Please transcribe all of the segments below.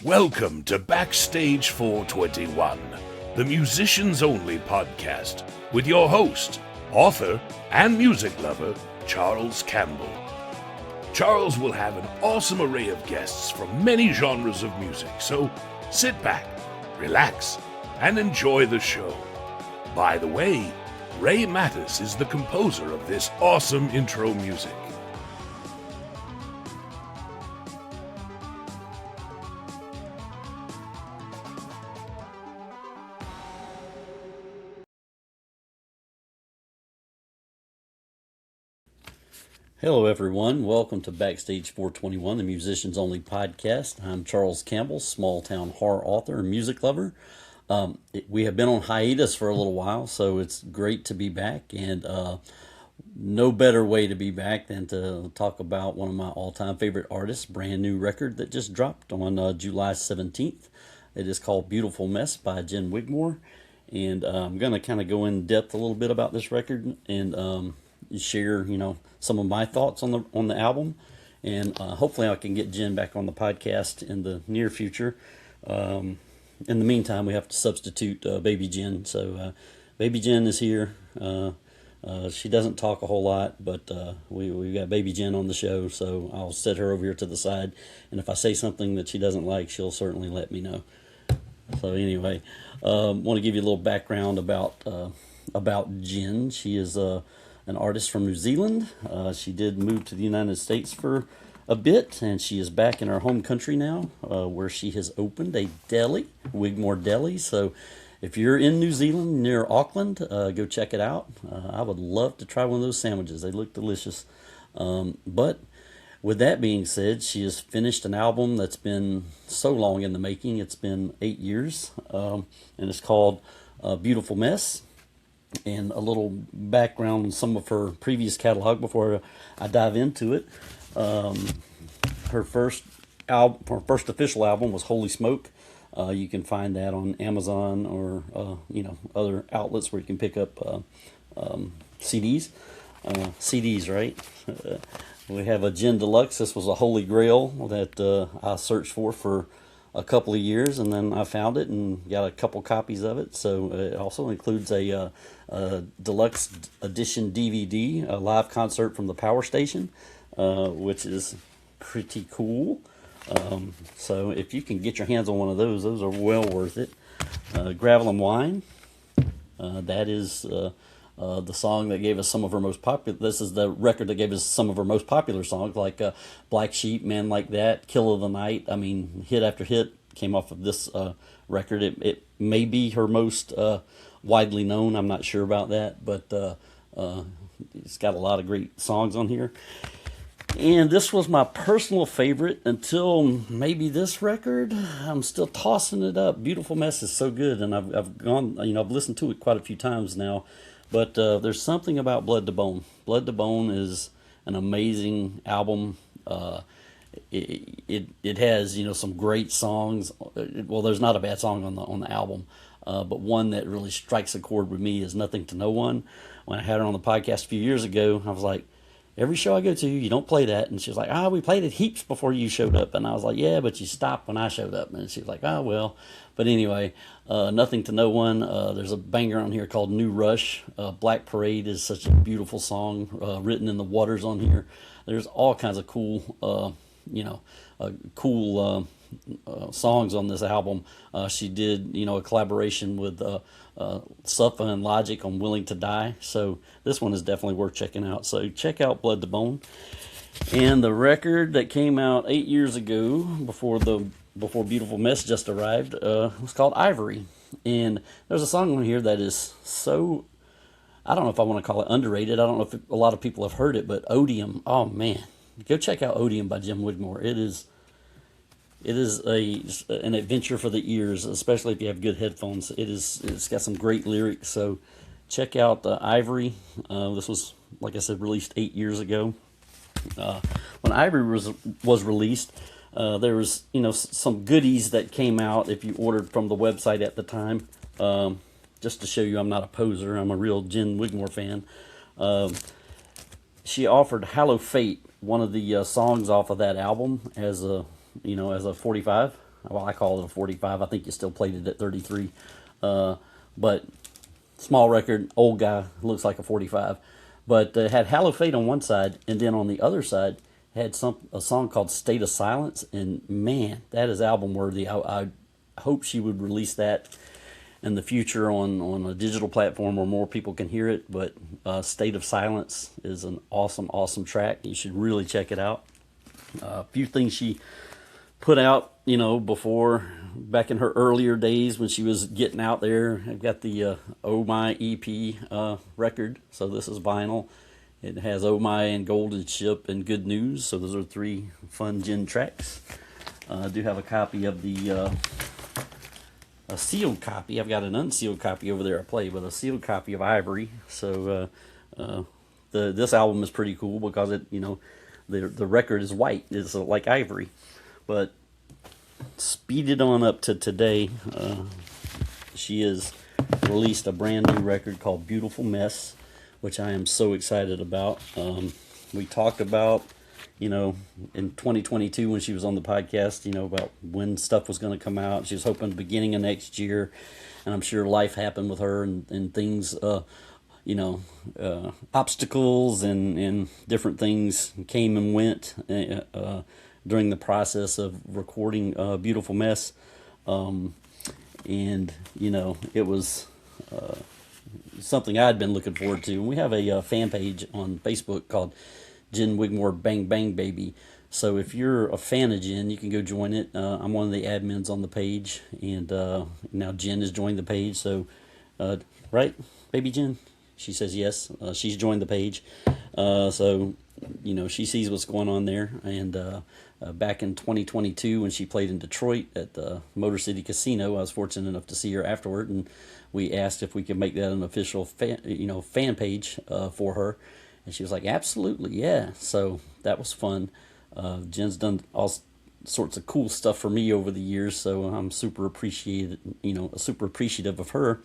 Welcome to Backstage 421, the musicians only podcast, with your host, author, and music lover, Charles Campbell. Charles will have an awesome array of guests from many genres of music, so sit back, relax, and enjoy the show. By the way, Ray Mattis is the composer of this awesome intro music. Hello everyone, welcome to Backstage 421, the Musicians Only podcast. I'm Charles Campbell, small town horror author and music lover. We have been on hiatus for a little while, so it's great to be back, and no better way to be back than to talk about one of my all-time favorite artists, brand new record that just dropped on July 17th. It is called Beautiful Mess by Gin Wigmore, and I'm going to kind of go in depth a little bit about this record and share, some of my thoughts on the album, and hopefully I can get Jen back on the podcast in the near future. In the meantime, we have to substitute Baby Jen. So Baby Jen is here. She doesn't talk a whole lot, but we got Baby Jen on the show, so I'll set her over here to the side, and if I say something that she doesn't like, she'll certainly let me know. So anyway, want to give you a little background about Jen. She is an artist from New Zealand. She did move to the United States for a bit, and she is back in her home country now, where she has opened a deli, Wigmore Deli. So if you're in New Zealand near Auckland, go check it out. I would love to try one of those sandwiches. They look delicious. But with that being said, she has finished an album that's been so long in the making. It's been 8 years, and it's called Beautiful Mess. And a little background on some of her previous catalog before I dive into it. Her first official album was Holy Smoke. You can find that on Amazon or other outlets where you can pick up CDs. CDs, right? We have a Gin Deluxe. This was a holy grail that I searched for a couple of years, and then I found it and got a couple copies of it. So it also includes a deluxe edition DVD, a live concert from the Power Station, which is pretty cool. So if you can get your hands on one of those are well worth it. Gravel and Wine, that is the song that gave us some of her most popular. This is the record that gave us some of her most popular songs, like Black Sheep, Man Like That, Kill of the Night. I mean, hit after hit came off of this record. It may be her most widely known. I'm not sure about that, but it's got a lot of great songs on here. And this was my personal favorite until maybe this record. I'm still tossing it up. Beautiful Mess is so good, and I've listened to it quite a few times now. But there's something about Blood to Bone. Blood to Bone is an amazing album. It has some great songs. Well, there's not a bad song on the album, but one that really strikes a chord with me is Nothing to No One. When I had her on the podcast a few years ago, I was like, every show I go to, you don't play that. And she was like, we played it heaps before you showed up. And I was like, yeah, but you stopped when I showed up. And she was like, well. But anyway, Nothing to No One. There's a banger on here called New Rush. Black Parade is such a beautiful song, written in the waters on here. There's all kinds of cool, songs on this album. She did, a collaboration with Suffa and Logic on Willing to Die. So this one is definitely worth checking out. So check out Blood to Bone. And the record that came out 8 years ago, before Beautiful Mess just arrived, was called Ivory. And there's a song on here that is so, I don't know if I want to call it underrated. I don't know if a lot of people have heard it, but Odium. Oh man, go check out Odium by Gin Wigmore. It is an adventure for the ears, especially if you have good headphones. It's got some great lyrics. So check out Ivory. This was, like I said, released 8 years ago. When Ivory was released, there was some goodies that came out if you ordered from the website at the time. Just to show you I'm not a poser, I'm a real Gin Wigmore fan. She offered Hallow Fate, one of the songs off of that album, as a 45 well, I call it a 45. I think you still played it at 33. But small record, old guy, looks like a 45. But it had Hallow Fate on one side, and then on the other side had a song called State of Silence, and man, that is album worthy. I hope she would release that in the future on a digital platform where more people can hear it. But State of Silence is an awesome track. You should really check it out. A few things she put out, before, back in her earlier days when she was getting out there. I've got the Oh My EP record, so this is vinyl. It has Oh My and Golden Ship and Good News, so those are 3 fun Gin tracks. I do have a copy of the a sealed copy. I've got an unsealed copy over there I play, but a sealed copy of Ivory. So this album is pretty cool because the record is white. It's like ivory. But speed it on up to today. She has released a brand new record called Beautiful Mess, which I am so excited about. We talked about, in 2022 when she was on the podcast, about when stuff was going to come out. She was hoping the beginning of next year, and I'm sure life happened with her and things, obstacles and different things came and went during the process of recording Beautiful Mess. And, it was something I'd been looking forward to. And we have a fan page on Facebook called Gin Wigmore Bang Bang Baby. So if you're a fan of Gin, you can go join it. I'm one of the admins on the page, and now Gin has joined the page. So, right, baby Gin? She says yes. She's joined the page. So, she sees what's going on there. And back in 2022, when she played in Detroit at the Motor City Casino, I was fortunate enough to see her afterward, and we asked if we could make that an official fan page for her. And she was like, absolutely, yeah. So that was fun. Jen's done all sorts of cool stuff for me over the years, so I'm super appreciative of her.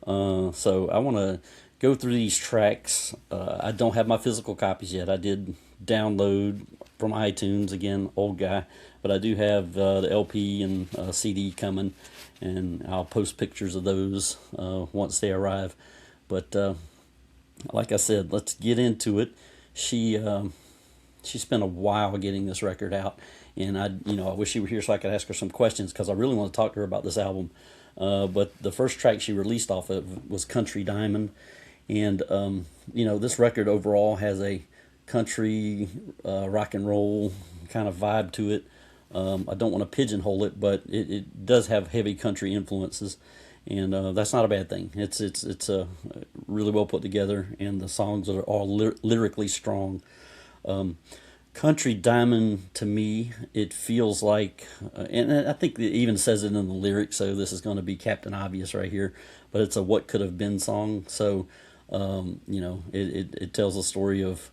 So I want to go through these tracks. I don't have my physical copies yet. I did download from iTunes, again, old guy, but I do have the LP and CD coming, and I'll post pictures of those once they arrive. But like I said, let's get into it. She spent a while getting this record out, and I wish she were here so I could ask her some questions, because I really want to talk to her about this album. But the first track she released off of was Country Diamond, and this record overall has a country rock and roll kind of vibe to it. I don't want to pigeonhole it, but it does have heavy country influences, and that's not a bad thing. It's really well put together, and the songs are all lyrically strong. Country Diamond, to me, it feels like, and I think it even says it in the lyrics, so this is going to be Captain Obvious right here, but it's a what could have been song. So it tells a story of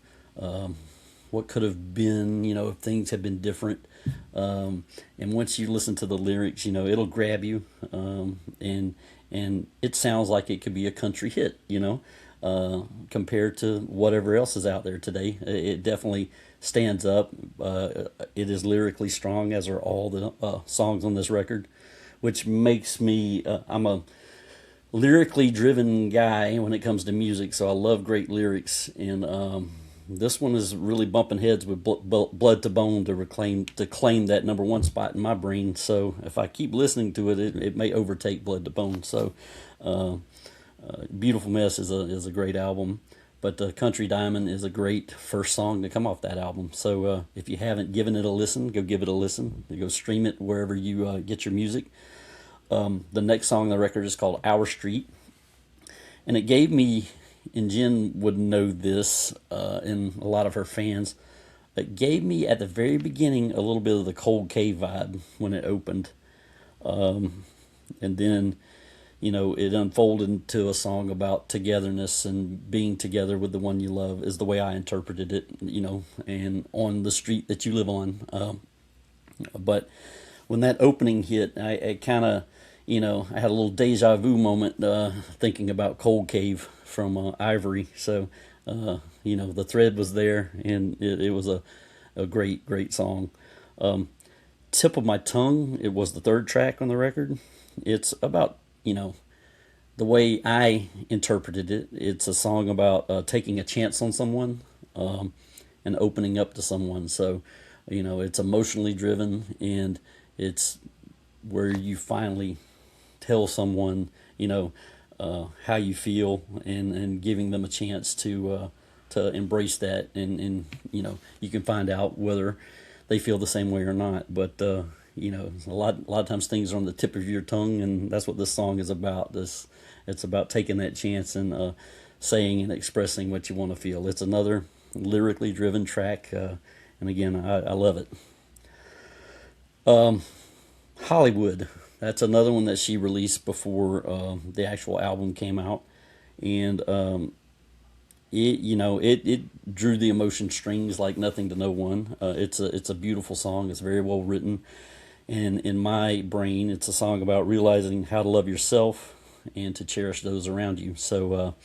what could have been, if things had been different. And once you listen to the lyrics, it'll grab you. And it sounds like it could be a country hit, compared to whatever else is out there today. It definitely stands up. It is lyrically strong, as are all the songs on this record, which makes me, I'm a lyrically driven guy when it comes to music, so I love great lyrics, and this one is really bumping heads with Blood to Bone to claim that number one spot in my brain. So if I keep listening to it, it may overtake Blood to Bone. So Beautiful Mess is a great album, but Country Diamond is a great first song to come off that album. So if you haven't given it a listen, go give it a listen. Go stream it wherever you get your music. The next song on the record is called Our Street, and it gave me, and Jen would know this, and a lot of her fans, it gave me at the very beginning a little bit of the Cold Cave vibe when it opened, and then it unfolded into a song about togetherness and being together with the one you love, is the way I interpreted it, and on the street that you live on. But when that opening hit, I kind of, I had a little deja vu moment thinking about Cold Cave from Ivory. So, the thread was there, and it was a great song. tip of my tongue, it was the third track on the record. It's about, the way I interpreted it. It's a song about taking a chance on someone, and opening up to someone. So, it's emotionally driven, and it's where you finally tell someone, how you feel, and giving them a chance to embrace that, and you can find out whether they feel the same way or not. But a lot of times things are on the tip of your tongue, and that's what this song is about. It's about taking that chance and saying and expressing what you want to feel. It's another lyrically driven track, and again, I love it. Hollywood, that's another one that she released before the actual album came out, and it drew the emotion strings like nothing to no one. It's a beautiful song. It's very well written, and in my brain, it's a song about realizing how to love yourself and to cherish those around you. So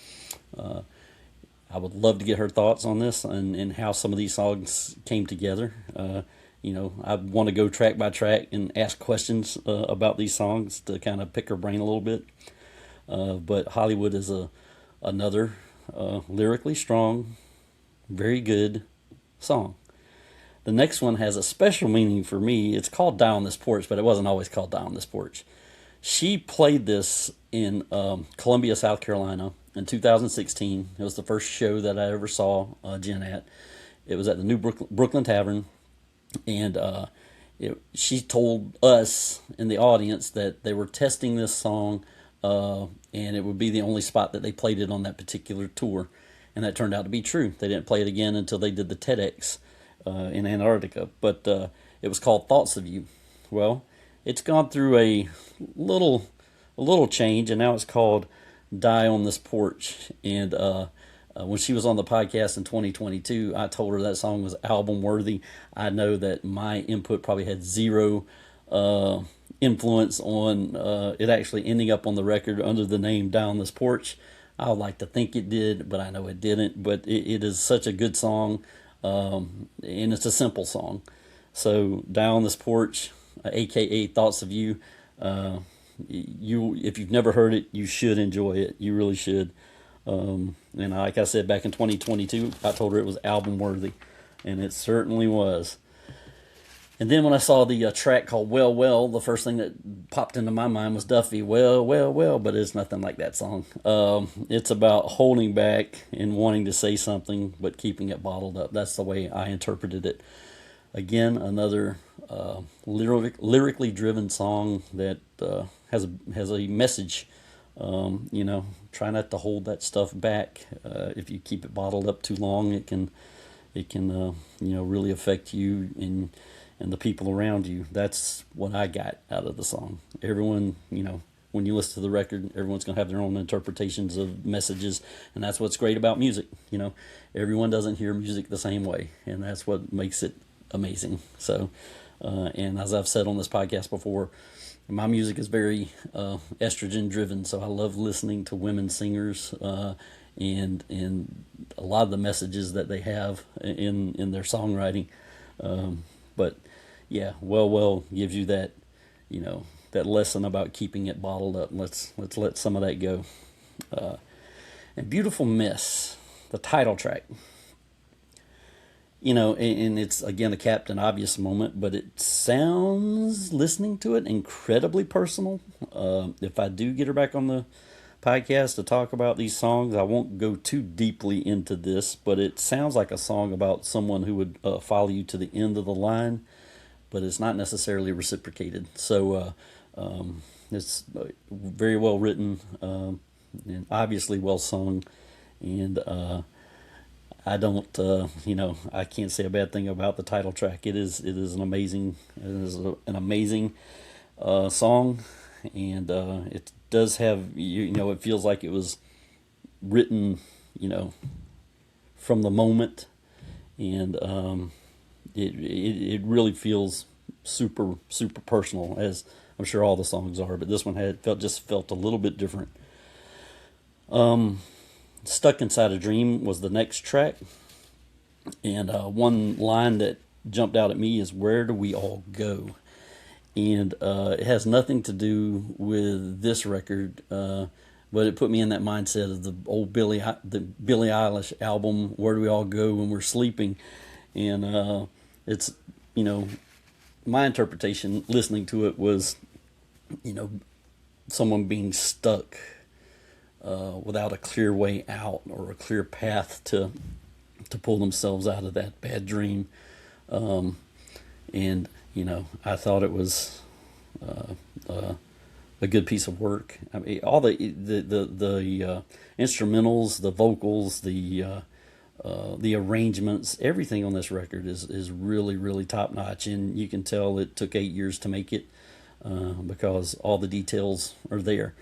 I would love to get her thoughts on this, and how some of these songs came together. I want to go track by track and ask questions about these songs to kind of pick her brain a little bit. But Hollywood is another lyrically strong, very good song. The next one has a special meaning for me. It's called Die on This Porch, but it wasn't always called Die on This Porch. She played this in Columbia, South Carolina in 2016. It was the first show that I ever saw Jen at. It was at the New Brooklyn Tavern, and she told us in the audience that they were testing this song, and it would be the only spot that they played it on that particular tour. And that turned out to be true. They didn't play it again until they did the TEDx in Antarctica. But it was called Thoughts of You. Well, it's gone through a little change, and now it's called Die on This Porch. And when she was on the podcast in 2022, I told her that song was album worthy. I know that my input probably had zero influence on it actually ending up on the record under the name Die on This Porch. I would like to think it did, but I know it didn't. But it is such a good song, and it's a simple song. So Die on This Porch, aka Thoughts of You. If you've never heard it, you should enjoy it. You really should. And like I said, back in 2022, I told her it was album worthy, and it certainly was. And then when I saw the track called Well, Well, the first thing that popped into my mind was Duffy, Well, Well, Well, but it's nothing like that song. It's about holding back and wanting to say something, but keeping it bottled up. That's the way I interpreted it. Again, another lyrically driven song that has a message. Try not to hold that stuff back. If you keep it bottled up too long, it can really affect you and the people around you. That's what I got out of the song. Everyone, when you listen to the record, everyone's going to have their own interpretations of messages, and that's what's great about music. Everyone doesn't hear music the same way, and that's what makes it amazing. So, and as I've said on this podcast before, my music is very estrogen driven, so I love listening to women singers and a lot of the messages that they have in their songwriting. But yeah, well gives you that, that lesson about keeping it bottled up. Let's let some of that go. And Beautiful Miss, the title track. And it's, again, a Captain Obvious moment, but it sounds, listening to it, incredibly personal. If I do get her back on the podcast to talk about these songs, I won't go too deeply into this, but it sounds like a song about someone who would follow you to the end of the line, but it's not necessarily reciprocated. So it's very well written, and obviously well sung, and I don't, I can't say a bad thing about the title track. It is an amazing song, and it does have, it feels like it was written, from the moment, and it really feels super personal, as I'm sure all the songs are, but this one felt a little bit different. Stuck Inside a Dream was the next track, and one line that jumped out at me is, where do we all go? and it has nothing to do with this record, but it put me in that mindset of the old the Billie Eilish album, "Where Do We All Go When We're Sleeping," and it's, you know, my interpretation listening to it was, you know, someone being stuck without a clear way out or a clear path to pull themselves out of that bad dream. And you know, I thought it was a good piece of work. I mean, all the instrumentals, the vocals, the arrangements, everything on this record is really, really top notch, and you can tell it took 8 years to make it because all the details are there.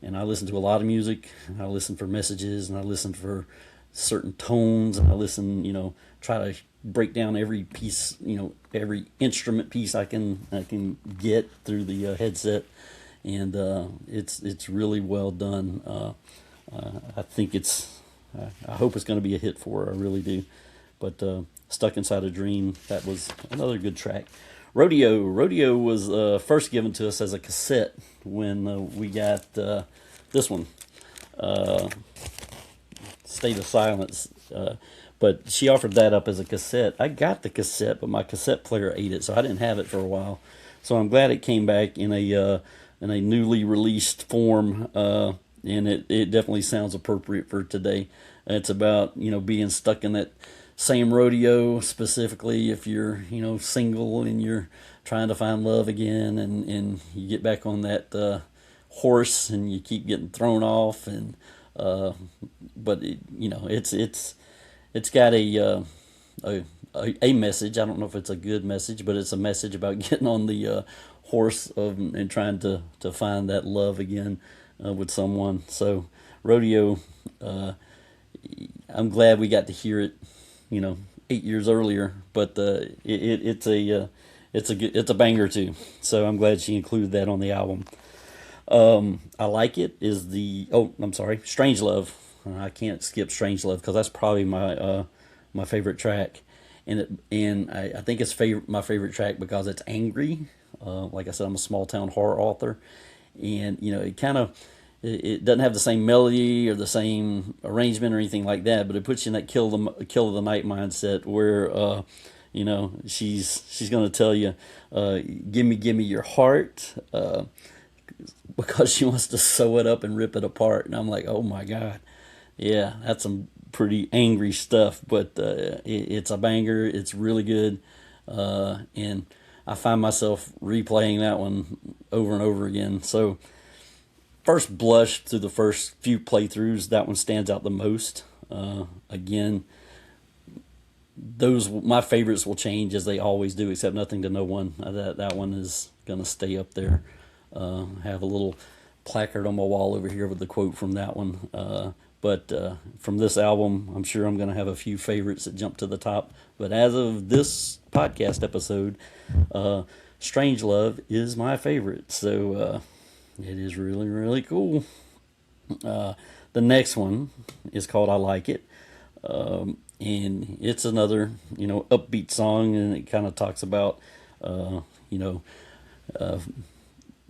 And I listen to a lot of music. I listen for messages, and I listen for certain tones, and I listen, you know, try to break down every piece, you know, every instrument piece I can get through the headset, and it's really well done. I think I hope it's going to be a hit for her. I really do. But Stuck Inside a Dream, that was another good track. Rodeo was first given to us as a cassette when we got this one, State of Silence. But she offered that up as a cassette. I got the cassette, but my cassette player ate it, so I didn't have it for a while. So I'm glad it came back in a newly released form, and it definitely sounds appropriate for today. It's about, you know, being stuck in that same rodeo, specifically if you're, you know, single and you're trying to find love again, and you get back on that horse and you keep getting thrown off, and but it, you know, it's got a message. I don't know if it's a good message, but it's a message about getting on the horse and trying to find that love again with someone. So Rodeo, I'm glad we got to hear it, you know, 8 years earlier, but it's a banger too. So I'm glad she included that on the album. I Like It is Strange Love. I can't skip Strange Love because that's probably my favorite track, and I think it's my favorite track because it's angry. Like I said, I'm a small town horror author, and you know, it doesn't have the same melody or the same arrangement or anything like that, but it puts you in that kill of the night mindset where you know, she's going to tell you, give me your heart, because she wants to sew it up and rip it apart. And I'm like, oh my God, yeah, that's some pretty angry stuff, but it's a banger. It's really good, and I find myself replaying that one over and over again. So first blush through the first few playthroughs, that one stands out the most. Again, my favorites will change as they always do, except Nothing to No One. That one is gonna stay up there. Have a little placard on my wall over here with the quote from that one. But from this album, I'm sure I'm going to have a few favorites that jump to the top. But as of this podcast episode, Strange Love is my favorite. So it is really, really cool. The next one is called I Like It. And it's another, you know, upbeat song, and it kind of talks about, you know,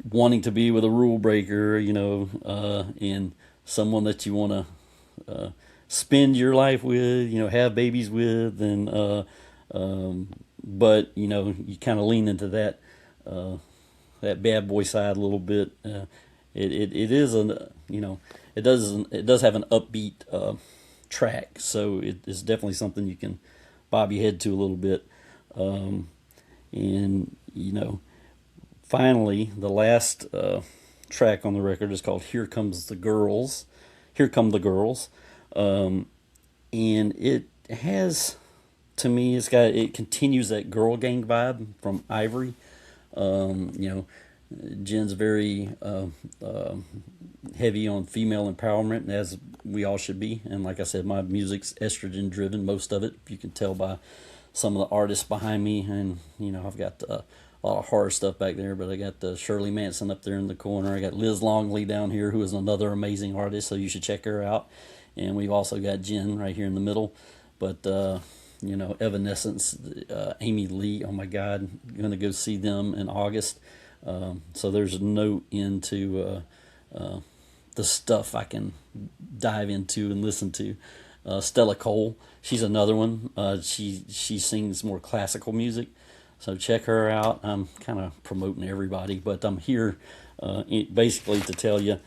wanting to be with a rule breaker, you know, and someone that you want to spend your life with, you know, have babies with, and but you know, you kind of lean into that bad boy side a little bit. It is you know, it does have an upbeat track, so it is definitely something you can bob your head to a little bit, and you know. Finally, the last track on the record is called Here Come the Girls, and it has, to me, it continues that girl gang vibe from Ivory. You know, Jen's very heavy on female empowerment, as we all should be. And like I said, my music's estrogen driven, most of it, if you can tell by some of the artists behind me. And you know, I've got a lot of horror stuff back there, but I got Shirley Manson up there in the corner. I got Liz Longley down here, who is another amazing artist, so you should check her out. And we've also got Jen right here in the middle. But you know, Evanescence, Amy Lee, oh my God, I'm going to go see them in August. So there's no end to the stuff I can dive into and listen to. Stella Cole, she's another one. She sings more classical music, so check her out. I'm kind of promoting everybody, but I'm here basically to tell you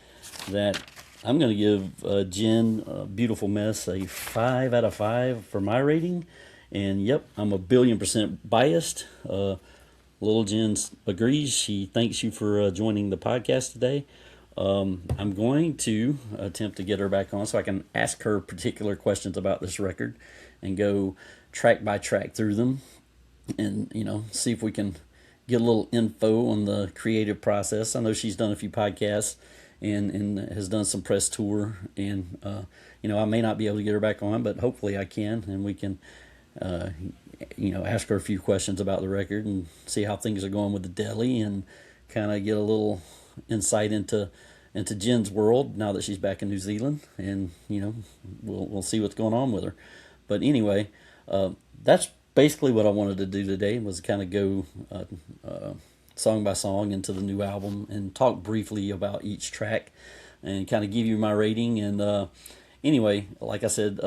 that I'm going to give Gin Beautiful Mess a 5 out of 5 for my rating. And yep, I'm a billion% biased. Little Jen agrees. She thanks you for joining the podcast today. I'm going to attempt to get her back on so I can ask her particular questions about this record and go track by track through them and, see if we can get a little info on the creative process. I know she's done a few podcasts and has done some press tour, and, I may not be able to get her back on, but hopefully I can, and we can, ask her a few questions about the record and see how things are going with the deli and kind of get a little insight into Jen's world now that she's back in New Zealand, and we'll see what's going on with her. But anyway, that's basically what I wanted to do today, was kind of go song by song into the new album and talk briefly about each track and kind of give you my rating. And anyway, like I said,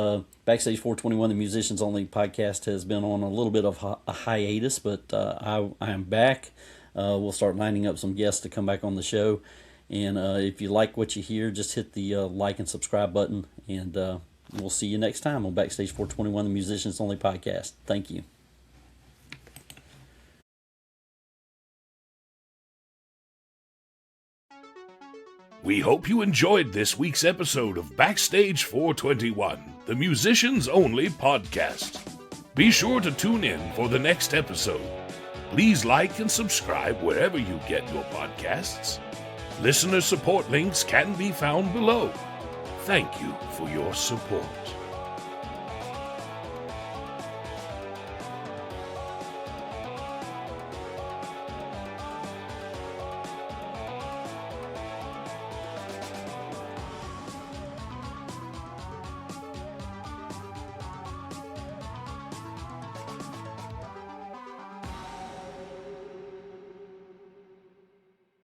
Backstage 421, the Musicians Only podcast, has been on a little bit of a hiatus, but I am back. We'll start lining up some guests to come back on the show. And if you like what you hear, just hit the like and subscribe button. And we'll see you next time on Backstage 421, the Musicians Only podcast. Thank you. We hope you enjoyed this week's episode of Backstage 421, the Musicians Only podcast. Be sure to tune in for the next episode. Please like and subscribe wherever you get your podcasts. Listener support links can be found below. Thank you for your support.